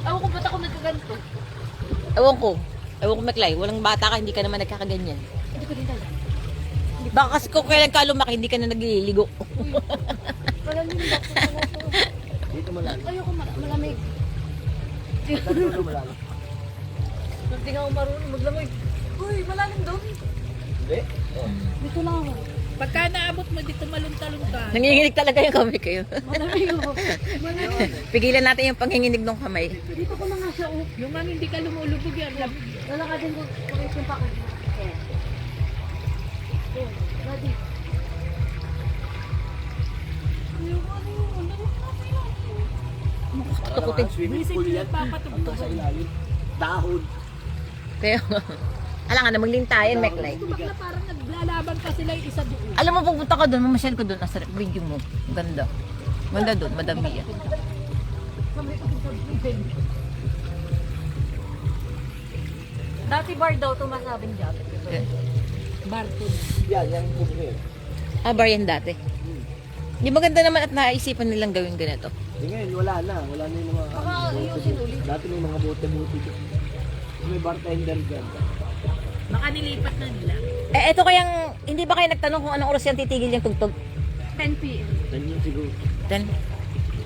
Ewan ko ba't ako nagkaganto. Ewan ko. Ewan ko, Meklay. Walang bata ka, hindi ka naman nagkakaganyan. Hindi ko din tayo. Baka kasi kung kailan ka lumaki, hindi ka na nagliligo. Malalim ba? Dito malalim. Ayoko malamig. Dito malalim. Hindi nga ako marunong maglamig. Uy, malalim doon. Hindi? Oh. Dito lang ako. Pagka naabot mo dito maluntalon ka. Nanginginig talaga yung kamay kayo. Malamig ako. Malamig. Pigilan natin yung panginginig ng kamay. Dito ko na nga siya. Oh. Yung man hindi ka lumulubog yan. Wala ka din kung yung pakit. Oh, ready. Tukutin. Swimming pool yan. Ang nasa ilalim. Dahon. Kaya, alam nga na, maglintayan, Meklay. Bakla parang naglalaban pa sila yung isa doon. Alam mo, pupunta ka doon, mamasyal ko doon. Nasa video mo. Ganda. Ganda doon, madami yan. Dati bar daw ito masabing job. Barton. Yan yung pool ngayon. Bar yan dati. Di maganda naman at naisipan nilang gawin ganito. Ngayon, wala na. Wala na yung mga... Baka ayusin ulit. Dati may mga bote-bote dyan. May bartender dyan. Baka nilipat na nila. Eh, eto kayang, hindi ba kayo nagtanong kung anong oras yan titigil yung tugtog? 10 p.m. Ganyan siguro. Then,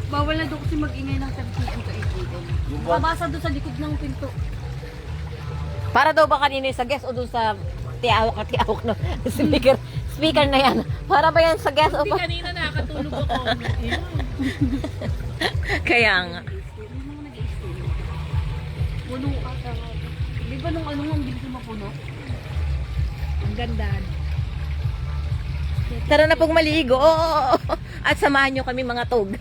Bawal na daw kasi mag-ingay ng 10 p.m. to 8 p.m. Makabasa doon sa likod ng pinto. para daw ba kanino yung sa guest o doon sa tiawak no speaker. Speaker na yan. Para ba yan sa guest o Hindi pa? kanina nakatulog ako. Kaya nga. Puno ka sa... Di ba nung ano ang bilis mapuno? Ang ganda. Tara na pong maligo. Oo. At samahan nyo kami mga tog.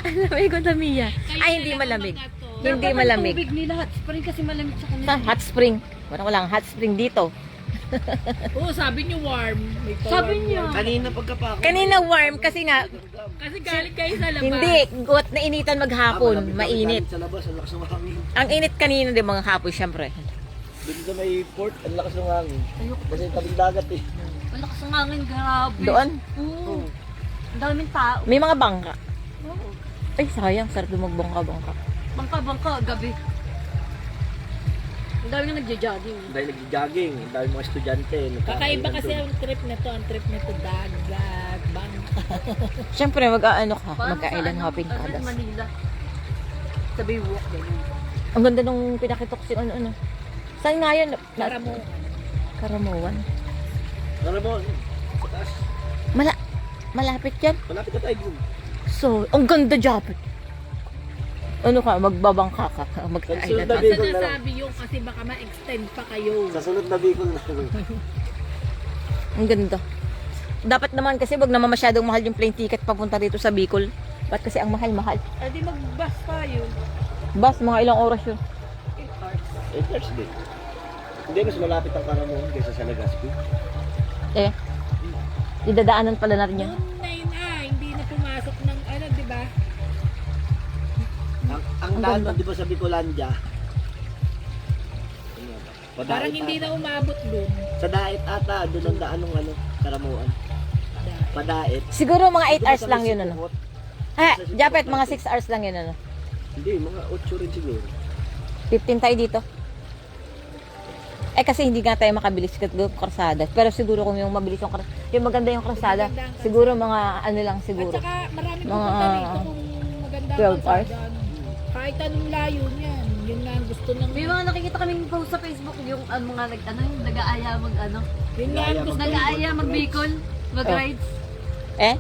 Alamig ko Tamiya. Ay, hindi malamig. Hindi Dapat ang malamig. tubig nila hot spring kasi malamig sa kanila. Sa hot spring. Walang hot spring dito. Oo, sabi niyo warm. May Sabi warm, niya. warm. Kanina pagkapako. Kanina warm kasi nga, Kasi galing kayo sa labas. hindi, guwat na initan maghapon. Mainit. Sa labas, ang lakas ng hangin. Ang init kanina din mga hapon, syempre. Doon sa may port, ang lakas ng hangin. Ayoko. Kasi tabing dagat eh. Ang lakas ng hangin, grabe. Doon, Oo. Ang daming tao. may mga bangka. Oo. Ay, sayang, sarap dumagbangka-bangka. Bangka-bangka, gabi. Ang dami nga nagja-jogging. Dahil nag-jogging, dahil mga estudyante. Kakaiba kasi ang trip na to. Ang trip na to, dagat, bangka. Syempre, mag-ano ka, Parang mag-island sa hopping ka. Ano, Manila. Sa Baywalk, ganyan. Ang ganda nung pinakita ko si ano. Saan nga yun? Para mo. Karamuan. Ano mo? Sa taas. Malapit yan. Malapit na tayo dun. So, ang ganda Japet. Ano ka, magbabangka ka, mag-island Sa hopping. Bicol Basta na lang. nasabi yung kasi baka ma-extend pa kayo. Sa sunod na Bicol na lang. Ang ganda. Dapat naman kasi wag naman masyadong mahal yung plane ticket papunta dito sa Bicol. Ba't kasi ang mahal-mahal? Eh di mag-bus tayo. Bus, mga ilang oras yun. 8 hours. Eh, first day. Hindi, mas malapit ang Karamuan kaysa sa Legazpi. Eh, idadaanan pala natin yan. Noon na yun hindi na pumasok ng ano, di ba? Ang Ang daan ganda. di ba sa Bicolandia? Ano ba? Padaet Parang hindi ata. na umabot doon. Sa Daet ata, doon ang daan ng ano, Karamuan. Padaet. Siguro mga 8 hours Doon lang sa yun, ano? Sipot. Ha, Japet, mga 6 hours lang yun, ano? Hindi, mga 8 rin siguro. 15 tayo dito. Eh, kasi hindi nga tayo makabilis sa karsada. Pero siguro kung yung mabilis yung karsada, yung maganda yung karsada, Maganda ang karsada. siguro mga ano lang At siguro. saka marami Mga pupunta rito kung maganda 12 ang hours? kalsada. Kahit anong layo niyan. Yun nga ang gusto ng... May mga nakikita kaming post sa Facebook yung mga yung nag-aaya mag ano. Yun nga ang gusto Nag-aaya mag Bicol, mag-rides. Eh?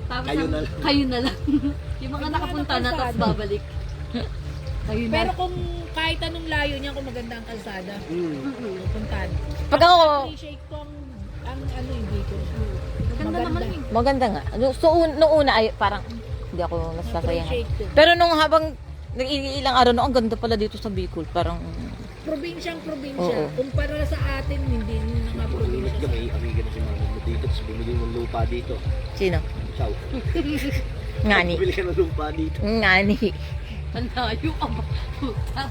Tapos Kayo ang- na lang. Kayo na lang. Yung mga nakapunta na tapos babalik. Kayo na. Pero kung kahit anong layo niya, kung maganda ang kalsada, pupuntahan. Pag ako, Appreciate ko ang ano hindi ko. Maganda naman eh. maganda nga. So, nung una ay parang hindi ako nasasayangan. Appreciate ko. Pero nung habang ilang araw na, ang ganda pala dito sa Bicol. Parang, Probinsyang probinsya. Oo. Kumpara sa atin, hindi na nga Bumili probinsya. ka, may amiga na si mama mo dito, tapos bumili ng lupa dito. sino? Ciao. Ngani. Bumili ka ng lupa dito. Ngani. Ang layo ka ba? Putang.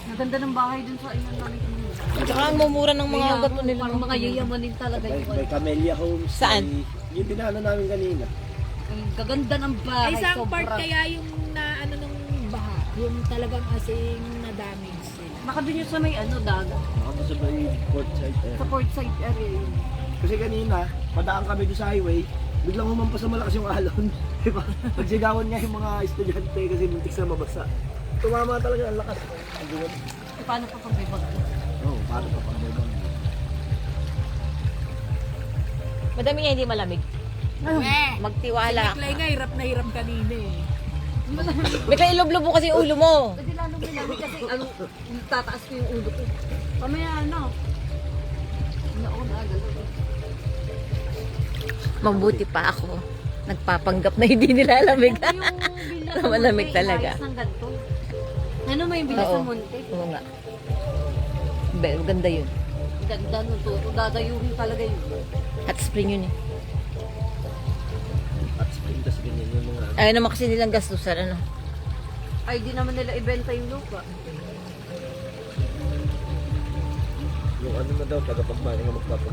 Maganda ng bahay dun sa inyo namin kanina. Tsaka ang mumura ng mga Mayaman, gato nila. Parang mga yayamanin talaga May, yung may Camellia Homes. Saan? Yung dinaanan namin kanina. Ang gaganda ng bahay. Ay, isang part sobra. kaya yung na ano nung baha, yung talagang asing na-damage sila. Makabinyo sa may dagat. Ako sa may port side. Sa port side area yun. Kasi kanina, padaan kami doon sa highway, biglang humampas na malakas yung alon. Diba? Nagsigawan nga yung mga estudyante kasi muntik na mabasa. Tumama talaga ang lakas. E, paano pa pag may bagyo? Oo, paano pa pag may Madami nga hindi malamig. Magtiwala Clay nga, hirap na hirap kanina eh. May kailoblobo kasi yung ulo mo. Kasi lalo may kasi tataas ko yung ulo ko. Pamaya Hindi ako naagalaw. Mabuti pa ako. Nagpapanggap na hindi nilalamig. Yung bilis sa Malamig monte, talaga. inayos ng ganito. Ano may bilis sa Oo. monte? Oo nga. Ganda yun. Ganda no to. Dadayuhin talaga yun. Hot spring yun eh. At spring, tas ganyan yung mga Ayaw naman kasi nilang gastusan ano. Ay, di naman nila ibenta yung lupa. yung ano na daw, tagapagmana nga magpapag